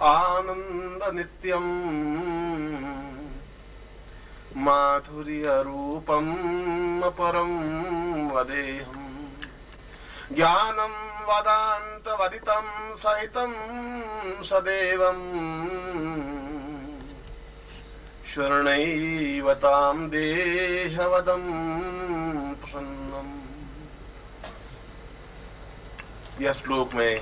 आनंद नित्यम माधुर्य रूपम परम वदेहम ज्ञानम वदांत वदितम सहितम सदैवम शरणैवतां देहवदं प्रसन्नम। यह श्लोक में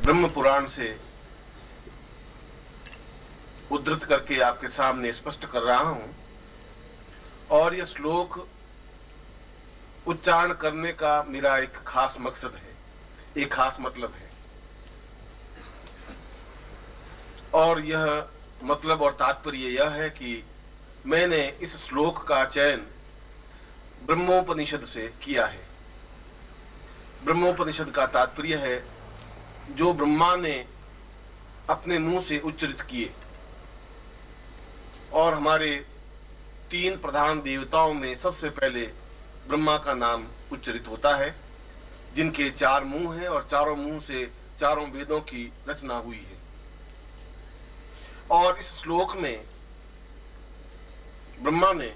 ब्रह्म पुराण से उद्धृत करके आपके सामने स्पष्ट कर रहा हूं, और यह श्लोक उच्चारण करने का मेरा एक खास मकसद है, एक खास मतलब है। और यह मतलब और तात्पर्य यह है कि मैंने इस श्लोक का चयन ब्रह्मोपनिषद से किया है। ब्रह्मोपनिषद का तात्पर्य है जो ब्रह्मा ने अपने मुंह से उच्चरित किए, और हमारे 3 प्रधान देवताओं में सबसे पहले ब्रह्मा का नाम उच्चरित होता है, जिनके 4 मुंह हैं और चारों मुंह से चारों वेदों की रचना हुई है। और इस श्लोक में ब्रह्मा ने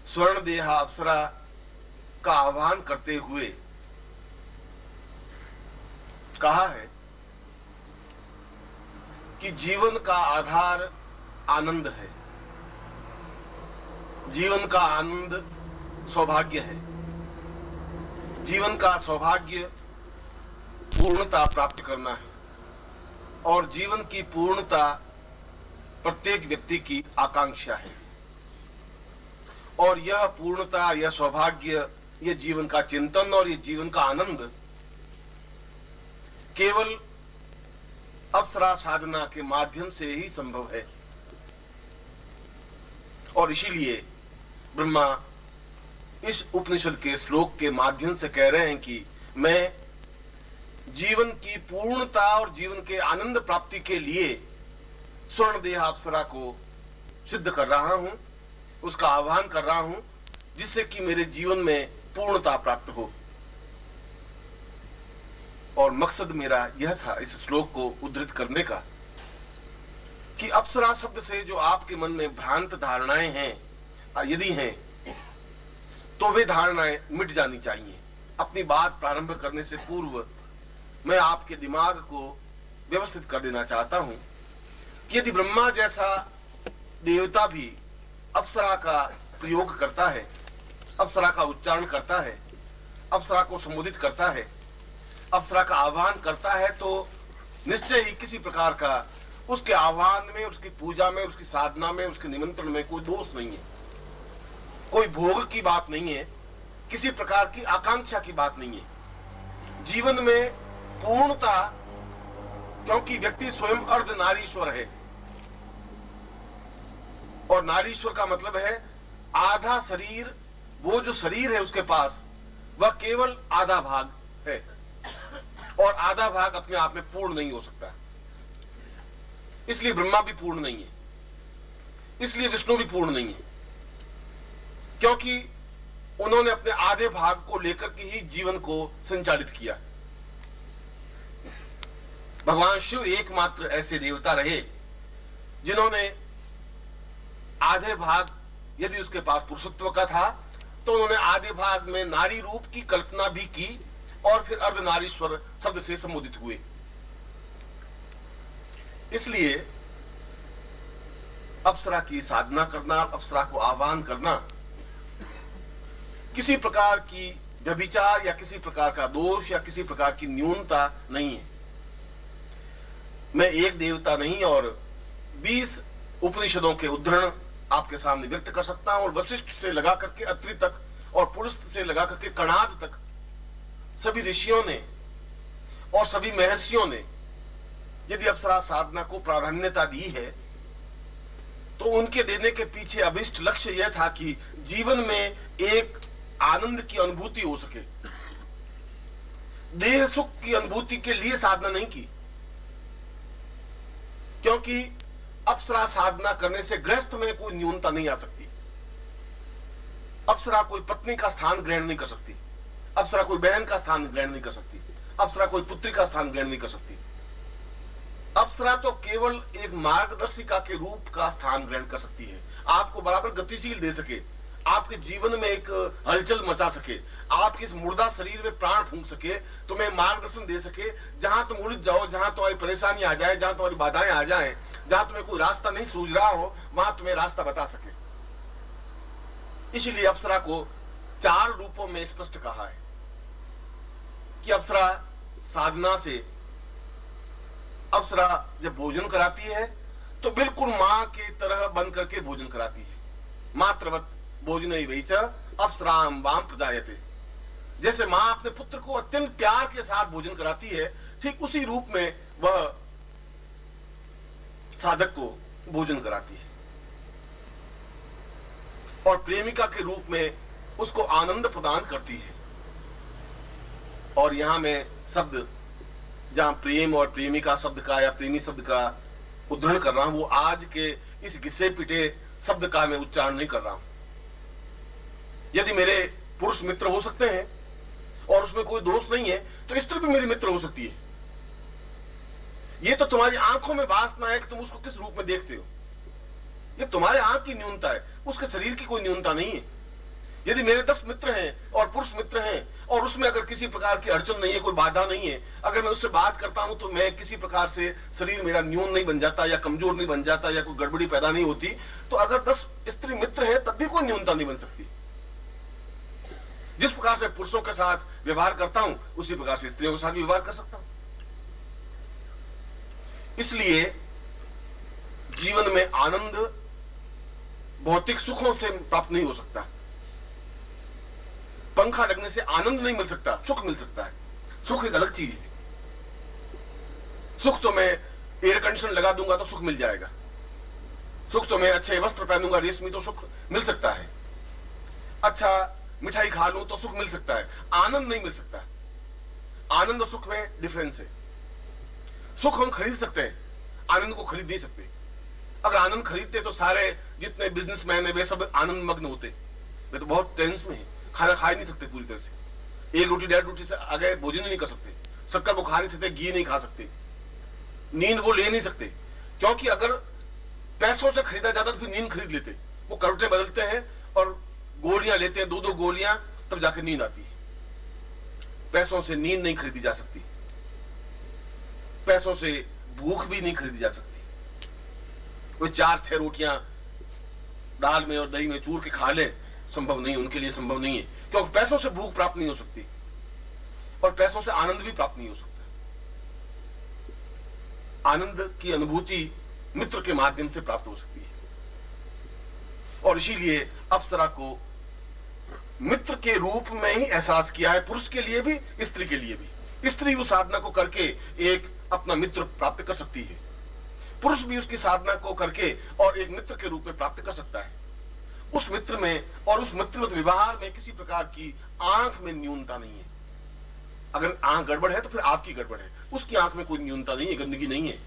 स्वर्ण देहा अप्सरा का आह्वान करते हुए कहा है कि जीवन का आधार आनंद है, जीवन का आनंद सौभाग्य है, जीवन का सौभाग्य पूर्णता प्राप्त करना है, और जीवन की पूर्णता प्रत्येक व्यक्ति की आकांक्षा है। और यह पूर्णता, यह सौभाग्य, यह जीवन का चिंतन और यह जीवन का आनंद केवल अप्सरा साधना के माध्यम से ही संभव है। और इसीलिए ब्रह्मा इस उपनिषद के श्लोक के माध्यम से कह रहे हैं कि मैं जीवन की पूर्णता और जीवन के आनंद प्राप्ति के लिए स्वर्ण देह अप्सरा को सिद्ध कर रहा हूं, उसका आह्वान कर रहा हूं, जिससे कि मेरे जीवन में पूर्णता प्राप्त हो। और मकसद मेरा यह था इस श्लोक को उद्धृत करने का कि अप्सरा शब्द से जो आपके मन में भ्रांत धारणाएं हैं, यदि हैं, तो वे धारणाएं मिट जानी चाहिए। अपनी बात प्रारंभ करने से पूर्व मैं आपके दिमाग को व्यवस्थित कर देना चाहता हूं कि यदि ब्रह्मा जैसा देवता भी अप्सरा का प्रयोग करता है, अप्सरा का उच्चारण करता है, अप्सरा को संबोधित करता है, अप्सरा का आह्वान करता है, तो निश्चय ही किसी प्रकार का उसके आह्वान में, उसकी पूजा में, उसकी साधना में, उसके निमंत्रण में कोई दोष नहीं है, कोई भोग की बात नहीं है, किसी प्रकार की आकांक्षा की बात नहीं है। जीवन में पूर्णता, क्योंकि व्यक्ति स्वयं अर्ध नारीश्वर है, और नारीश्वर का मतलब है आधा शरीर। वो जो शरीर है उसके पास वह केवल आधा भाग है, और आधा भाग अपने आप में पूर्ण नहीं हो सकता। इसलिए ब्रह्मा भी पूर्ण नहीं है, इसलिए विष्णु भी पूर्ण नहीं है, क्योंकि उन्होंने अपने आधे भाग को लेकर के ही जीवन को संचालित किया। भगवान शिव एकमात्र ऐसे देवता रहे जिन्होंने आधे भाग, यदि उसके पास पुरुषत्व का था, तो उन्होंने आधे भाग में नारी रूप की कल्पना भी की, और फिर अर्धनारीश्वर शब्द से संबोधित हुए। इसलिए अप्सरा की साधना करना, अप्सरा को आह्वान करना किसी प्रकार की व्यभिचार या किसी प्रकार का दोष या किसी प्रकार की न्यूनता नहीं है। मैं एक देवता नहीं और 20 उपनिषदों के उद्धरण आपके सामने व्यक्त कर सकता हूं, और वशिष्ठ से लगा करके अत्रि तक और पुलस्त से लगा करके कणाद तक सभी ऋषियों ने और सभी महर्षियों ने यदि अप्सरा साधना को प्राधान्यता दी है, तो उनके देने के पीछे अभिष्ट लक्ष्य यह था कि जीवन में एक आनंद की अनुभूति हो सके। देह सुख की अनुभूति के लिए साधना नहीं की, क्योंकि अप्सरा साधना करने से गृहस्थ में कोई न्यूनता नहीं आ सकती। अप्सरा कोई पत्नी का स्थान ग्रहण नहीं कर सकती, अप्सरा कोई बहन का स्थान ग्रहण नहीं कर सकती, अप्सरा कोई पुत्री का स्थान ग्रहण नहीं कर सकती। अप्सरा तो केवल एक मार्गदर्शिका के रूप का स्थान ग्रहण कर सकती है, आपको बराबर गतिशील दे सके, आपके जीवन में एक हलचल मचा सके, आपके इस मुर्दा शरीर में प्राण फूंक सके, तुम्हें मार्गदर्शन दे सके, जहां तुम उलझ जाओ, जहां तुम्हारी परेशानी आ जाए, जहां तुम्हारी बाधाएं आ जाएं, जहां तुम्हें कोई रास्ता नहीं सूझ रहा हो, वहां तुम्हें रास्ता बता सके। इसीलिए अप्सरा को 4 रूपों में स्पष्ट कहा है कि अप्सरा साधना से, अप्सरा जब भोजन कराती है तो बिल्कुल मां की तरह बन करके भोजन कराती है। मात्रवत भोजन ही च अप्सराम वाम प्रजायते। जैसे मां अपने पुत्र को अत्यंत प्यार के साथ भोजन कराती है, ठीक उसी रूप में वह साधक को भोजन कराती है और प्रेमिका के रूप में उसको आनंद प्रदान करती है। और यहां मैं शब्द, जहां प्रेम और प्रेमिका शब्द का या प्रेमी शब्द का उद्धरण कर रहा हूं, वो आज के इस घिसे पिटे शब्द का मैं उच्चारण नहीं कर रहा हूं। यदि मेरे पुरुष मित्र हो सकते हैं और उसमें कोई दोष नहीं है, तो स्त्री भी मेरी मित्र हो सकती है। ये तो तुम्हारी आंखों में वासना है कि तुम उसको किस रूप में देखते हो, ये तुम्हारे आंख की न्यूनता है, उसके शरीर की कोई न्यूनता नहीं है। यदि मेरे 10 मित्र हैं और पुरुष मित्र हैं और उसमें अगर किसी प्रकार की अड़चन नहीं है, कोई बाधा नहीं है, अगर मैं उससे बात करता हूं तो मैं किसी प्रकार से शरीर मेरा न्यून नहीं बन जाता या कमजोर नहीं बन जाता या कोई गड़बड़ी पैदा नहीं होती, तो अगर 10 स्त्री मित्र हैं तब भी कोई न्यूनता नहीं बन सकती। जिस प्रकार से पुरुषों के साथ व्यवहार करता हूं उसी प्रकार से स्त्रियों के साथ भी व्यवहार कर सकता हूं। इसलिए जीवन में आनंद भौतिक सुखों से प्राप्त नहीं हो सकता। पंखा लगने से आनंद नहीं मिल सकता, सुख मिल सकता है। सुख एक अलग चीज है। सुख तो मैं एयर कंडीशन लगा दूंगा तो सुख मिल जाएगा, सुख तो मैं अच्छे वस्त्र पहनूंगा रेशमी तो सुख मिल सकता है, अच्छा मिठाई खा लूं तो सुख मिल सकता है, आनंद नहीं मिल सकता। आनंद और सुख में डिफरेंस है। सुख हम खरीद सकते हैं, आनंद को खरीद नहीं सकते। अगर आनंद खरीदते तो सारे जितने बिजनेसमैन है वे सब आनंद मग्न होते। वे तो बहुत टेंस में है, खाना खा ही नहीं सकते पूरी तरह से, 1 रोटी 1.5 रोटी से आगे भोजन ही नहीं कर सकते, शक्कर वो खा नहीं सकते, घी नहीं खा सकते, नींद वो ले नहीं सकते, क्योंकि अगर पैसों से खरीदा जाता तो फिर नींद खरीद लेते। वो करवटें बदलते हैं और गोलियां लेते हैं, 2-2 गोलियां, तब जाकर नींद आती है। पैसों से नींद नहीं खरीदी जा सकती, पैसों से भूख भी नहीं खरीदी जा सकती। कोई 4-6 रोटियां दाल में और दही में चूर के खा ले, संभव नहीं, उनके लिए संभव नहीं है, क्योंकि पैसों से भूख प्राप्त नहीं हो सकती और पैसों से आनंद भी प्राप्त नहीं हो सकता। आनंद की अनुभूति मित्र के माध्यम से प्राप्त हो सकती है। और इसीलिए अप्सरा को मित्र के रूप में ही एहसास किया है, पुरुष के लिए भी स्त्री के लिए भी। स्त्री उस साधना को करके एक अपना मित्र प्राप्त कर सकती है, पुरुष भी उसकी साधना को करके और एक मित्र के रूप में प्राप्त कर सकता है। उस मित्र में और उस मित्रवत व्यवहार में किसी प्रकार की आंख में न्यूनता नहीं है। अगर आंख गड़बड़ है तो फिर आपकी गड़बड़ है, उसकी आंख में कोई न्यूनता नहीं है, गंदगी नहीं है।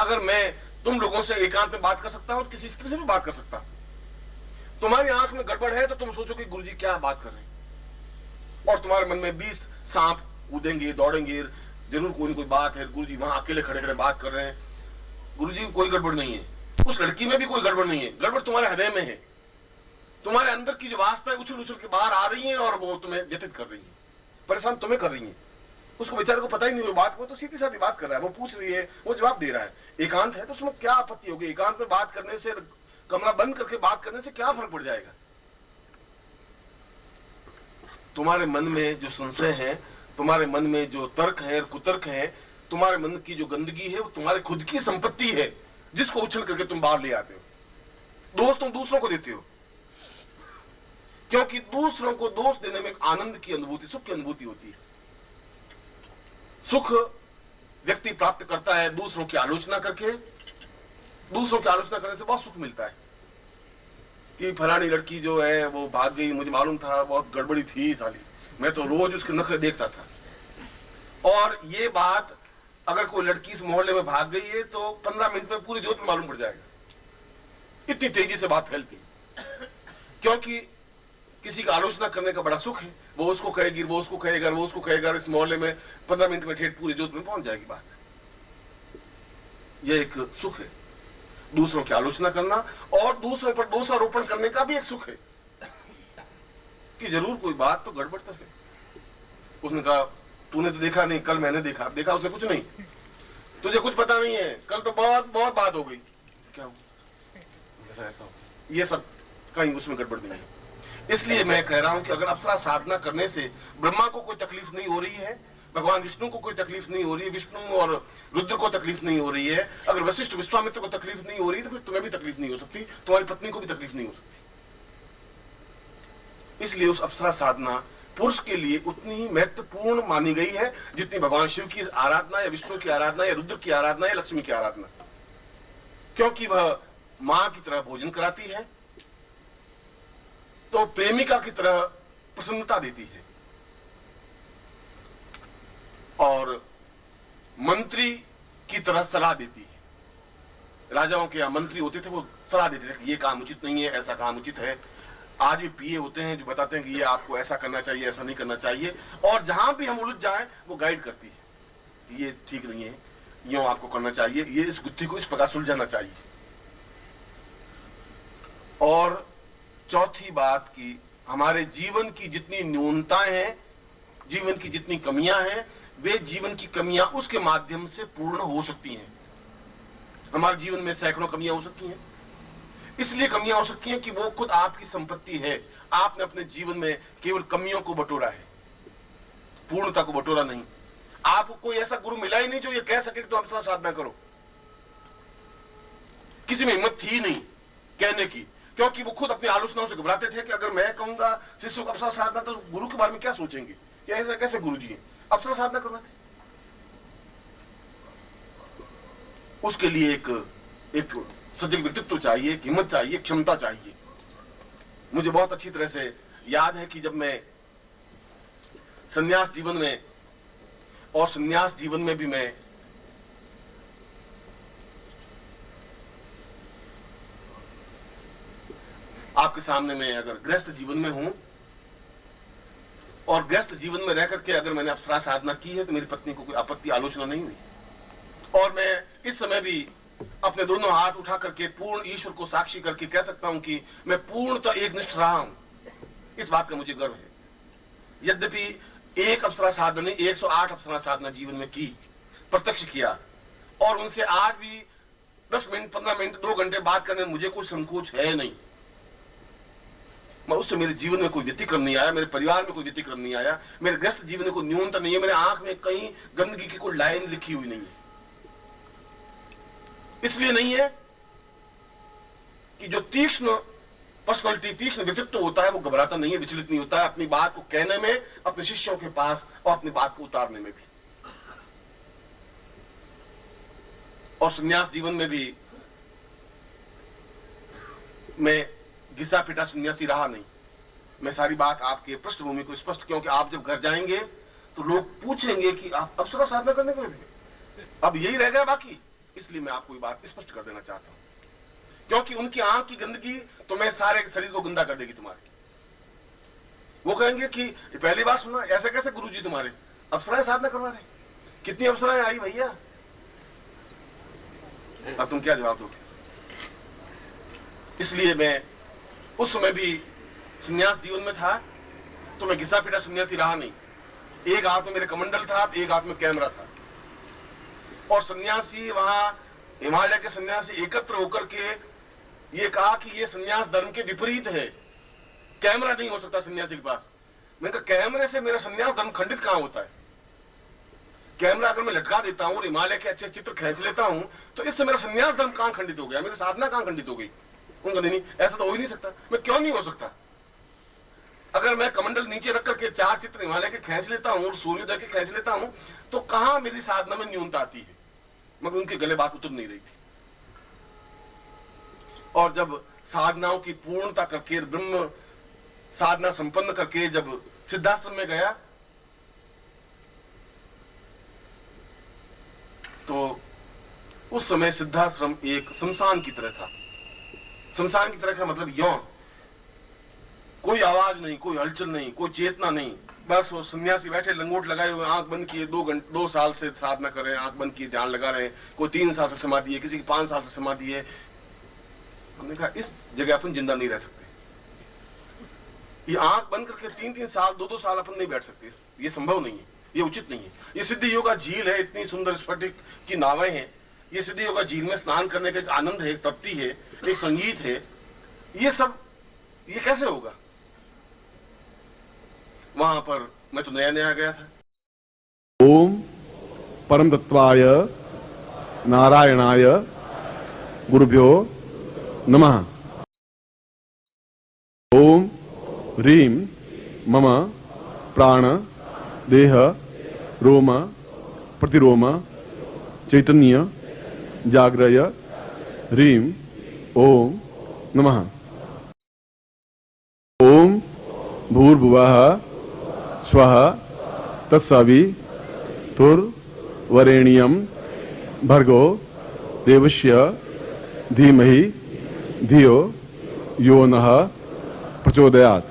अगर मैं तुम लोगों से एकांत में बात कर सकता हूं, किसी स्त्री से भी बात कर सकता हूं, तुम्हारी आंख में गड़बड़ है तो तुम सोचो कि गुरुजी क्या बात कर रहे हैं, और तुम्हारे मन में 20 सांप कूदेंगे दौड़ेंगे, जरूर कोई न कोई बात है, गुरुजी वहां अकेले खड़े खड़े बात कर रहे हैं, गुरुजी कोई गड़बड़ नहीं है, उस लड़की में भी कोई गड़बड़ नहीं है, गड़बड़ तुम्हारे हृदय में है। तुम्हारे अंदर की जो वासना उछल उछल के बाहर आ रही है और वो तुम्हें व्यथित कर रही है, परेशान तुम्हें कर रही है। उसको बेचारे को पता ही नहीं वो बात, वो तो सीधी साधी बात कर रहा है, वो पूछ रही है, वो जवाब दे रहा है। एकांत है तो उसमें क्या आपत्ति होगी? एकांत में बात करने से, कमरा बंद करके बात करने से क्या फर्क पड़ जाएगा? तुम्हारे मन में जो संशय है, तुम्हारे मन में जो तर्क है, कुतर्क है, तुम्हारे मन की जो गंदगी है, वो तुम्हारी खुद की संपत्ति है, जिसको उछल करके तुम बाहर ले आते हो। दोष तुम दूसरों को देते हो, क्योंकि दूसरों को दोष देने में आनंद की अनुभूति, सुख की अनुभूति होती है। सुख व्यक्ति प्राप्त करता है दूसरों की आलोचना करके। दूसरों की आलोचना करने से बहुत सुख मिलता है कि फलानी लड़की जो है वो भाग गई, मुझे मालूम था, बहुत गड़बड़ी थी साली, मैं तो रोज उसके नखरे देखता था। और ये बात अगर कोई लड़की इस मोहल्ले में भाग गई है तो 15 मिनट में पूरी जोत में मालूम पड़ जाएगा, इतनी तेजी से बात फैलती। क्योंकि किसी का आलोचना करने का बड़ा सुख है। वो उसको कहेगी, वो उसको कहेगा, वो उसको कहेगा, इस मोहल्ले में 15 मिनट में ठेठ पूरे जोधपुर में पहुंच जाएगी बात। यह एक सुख है, दूसरों की आलोचना करना, और दूसरों पर दोषारोपण करने का भी एक सुख है कि जरूर कोई बात तो गड़बड़ तो है। उसने कहा तूने तो देखा नहीं, कल मैंने देखा। देखा उसने कुछ नहीं, तुझे कुछ पता नहीं है, कल तो बहुत बहुत बात हो गई। क्या हो? ऐसा हो, ये सब कहीं उसमें गड़बड़ नहीं है। इसलिए मैं कह रहा हूं कि अगर अप्सरा साधना करने से ब्रह्मा को कोई तकलीफ नहीं हो रही है, भगवान विष्णु को कोई तकलीफ नहीं हो रही है, विष्णु और रुद्र को तकलीफ नहीं हो रही है, अगर वशिष्ठ विश्वामित्र को तकलीफ नहीं हो रही, तो फिर तुम्हें भी तकलीफ नहीं हो सकती, तुम्हारी पत्नी को भी तकलीफ नहीं हो सकती। इसलिए उस अप्सरा साधना पुरुष के लिए उतनी ही महत्वपूर्ण मानी गई है जितनी भगवान शिव की आराधना या विष्णु की आराधना या रुद्र की आराधना या लक्ष्मी की आराधना, क्योंकि वह मां की तरह भोजन कराती है, तो प्रेमिका की तरह प्रसन्नता देती है, और मंत्री की तरह सलाह देती है। राजाओं के यहाँ मंत्री होते थे, वो सलाह देते थे कि ये काम उचित नहीं है, ऐसा काम उचित है। आज भी पीए होते हैं जो बताते हैं कि ये आपको ऐसा करना चाहिए, ऐसा नहीं करना चाहिए, और जहां भी हम उलझ जाएं वो गाइड करती है, ये ठीक नहीं है, यूं आपको करना चाहिए, ये इस गुत्थी को इस प्रकार सुलझाना चाहिए। और चौथी बात की हमारे जीवन की जितनी न्यूनताएं हैं, जीवन की जितनी कमियां हैं, वे जीवन की कमियां उसके माध्यम से पूर्ण हो सकती हैं। हमारे जीवन में सैकड़ों कमियां हो सकती हैं, इसलिए कमियां हो सकती हैं कि वो खुद आपकी संपत्ति है। आपने अपने जीवन में केवल कमियों को बटोरा है, पूर्णता को बटोरा नहीं। आपको कोई ऐसा गुरु मिला ही नहीं जो ये कह सके कि तुम अप्सरा साधना करो। किसी में हिम्मत थी नहीं कहने की, क्योंकि वो खुद अपनी आलोचनाओं से घबराते थे कि अगर मैं कहूंगा शिष्य को अप्सरा साधना, तो गुरु के बारे में क्या सोचेंगे, कि ऐसा कैसे गुरु जी हैं, अप्सरा साधना करवाते। उसके लिए एक सजग व्यक्तित्व चाहिए, हिम्मत चाहिए, क्षमता चाहिए। मुझे बहुत अच्छी तरह से याद है कि जब मैं संन्यास जीवन में, और संन्यास जीवन में भी मैं आपके सामने में अगर गृहस्थ जीवन में हूं, और गृहस्थ जीवन में रह करके अगर मैंने अप्सरा साधना की है, तो मेरी पत्नी को कोई आपत्ति, आलोचना नहीं हुई। और मैं इस समय भी अपने दोनों हाथ उठा करके पूर्ण ईश्वर को साक्षी करके कह सकता हूं कि मैं पूर्णतः एकनिष्ठ रहा हूं। इस बात का मुझे गर्व है। यद्यपि एक अप्सरा साधना नहीं, 108 अप्सरा साधना जीवन में की, प्रत्यक्ष किया, और उनसे आज भी 10 मिनट, 15 मिनट, 2 घंटे बात करने में मुझे कोई संकोच है नहीं। मैं उससे मेरे जीवन में कोई व्यतिक्रम नहीं आया, मेरे परिवार में कोई व्यतिक्रम नहीं आया, मेरे गृहस्थ जीवन में कोई न्यूनता नहीं है, मेरे आंख में कहीं गंदगी की कोई लाइन लिखी हुई नहीं है। इसलिए नहीं है कि जो तीक्ष्ण पर्सनालिटी, तीक्ष्ण व्यक्तित्व होता है, वो घबराता नहीं है, विचलित नहीं होता है अपनी बात को कहने में, अपने शिष्यों के पास, और अपनी बात को उतारने में भी। और संन्यास जीवन में भी मैं घिसा पिटा सन्यासी रहा नहीं। मैं सारी बात आपके पृष्ठभूमि को स्पष्ट, क्योंकि आप जब घर जाएंगे तो लोग पूछेंगे कि आप अप्सरा साधना करने गए थे, अब यही रह गया बाकी। इसलिए मैं आपको ये बात स्पष्ट कर देना चाहता हूं, क्योंकि उनकी आंख की गंदगी तो मैं सारे शरीर को गंदा कर देगी तुम्हारे। वो कहेंगे कि पहली बार सुना, ऐसे कैसे गुरुजी तुम्हारे अप्सराएं साधना करवा रहे, कितनी अप्सराएं आई भैया। अब तुम क्या जवाब दोगे? इसलिए मैं उस समय भी संन्यास जीवन में था, तो मैं घिसा पिटा सन्यासी रहा नहीं। एक हाथ में मेरे कमंडल था, एक हाथ में कैमरा था, और सन्यासी वहां हिमालय के सन्यासी एकत्र होकर के ये कहा कि ये सन्यास धर्म के विपरीत है, कैमरा नहीं हो सकता सन्यासी के पास। मैंने कहा कैमरे से मेरा सन्यास धर्म खंडित कहां होता है? कैमरा अगर मैं लटका देता हूं और हिमालय के अच्छे चित्र खींच लेता हूं, तो इससे मेरा सन्यास धर्म कहां खंडित हो गया, मेरी साधना कहां खंडित हो गई? उनका नहीं, ऐसा तो हो ही नहीं सकता। मैं क्यों नहीं हो सकता? अगर मैं कमंडल नीचे रख करके 4 चित्र हिमालय के खींच लेता हूं और सूर्योदय के खींच लेता हूं, तो कहां मेरी साधना में न्यूनता आती है? मगर उनके गले बात उतर नहीं रही थी। और जब साधनाओं की पूर्णता करके, ब्रह्म साधना संपन्न करके जब सिद्धाश्रम में गया, तो उस समय सिद्धाश्रम एक शमशान की तरह था। शमशान की तरह का मतलब यौन, कोई आवाज नहीं, कोई हलचल नहीं, कोई चेतना नहीं। बस वो सन्यासी बैठे लंगोट लगाए हुए, आंख बंद किए, 2 साल से साधना कर रहे हैं, आंख बंद किए ध्यान लगा रहे हैं। कोई 3 साल से समाधि है, किसी की 5 साल से समाधि है। हमने कहा इस जगह अपन जिंदा नहीं रह सकते। ये आंख बंद करके 3-3 साल 2-2 साल अपन नहीं बैठ सकते, ये संभव नहीं है, ये उचित नहीं है। ये सिद्धि योगा झील है, इतनी सुंदर स्फटिक की नावें हैं। ये सिद्धि योगा झील में स्नान करने का एक आनंद है, एक तृप्ति है, एक संगीत है। ये सब ये कैसे होगा? वहां पर मैं तो नया नया गया था। ओम परम तत्वाय नारायणाय गुरुभ्यो नमः। ओम ह्रीं मम प्राण देह रोम प्रतिरोम चैतन्य जाग्रय ह्रीं ओम नमः। ओम भूर्भुवः स्वः तत्सवितुर्वरेण्यं भर्गो देवस्य धीमहि धियो यो नः प्रचोदयात्।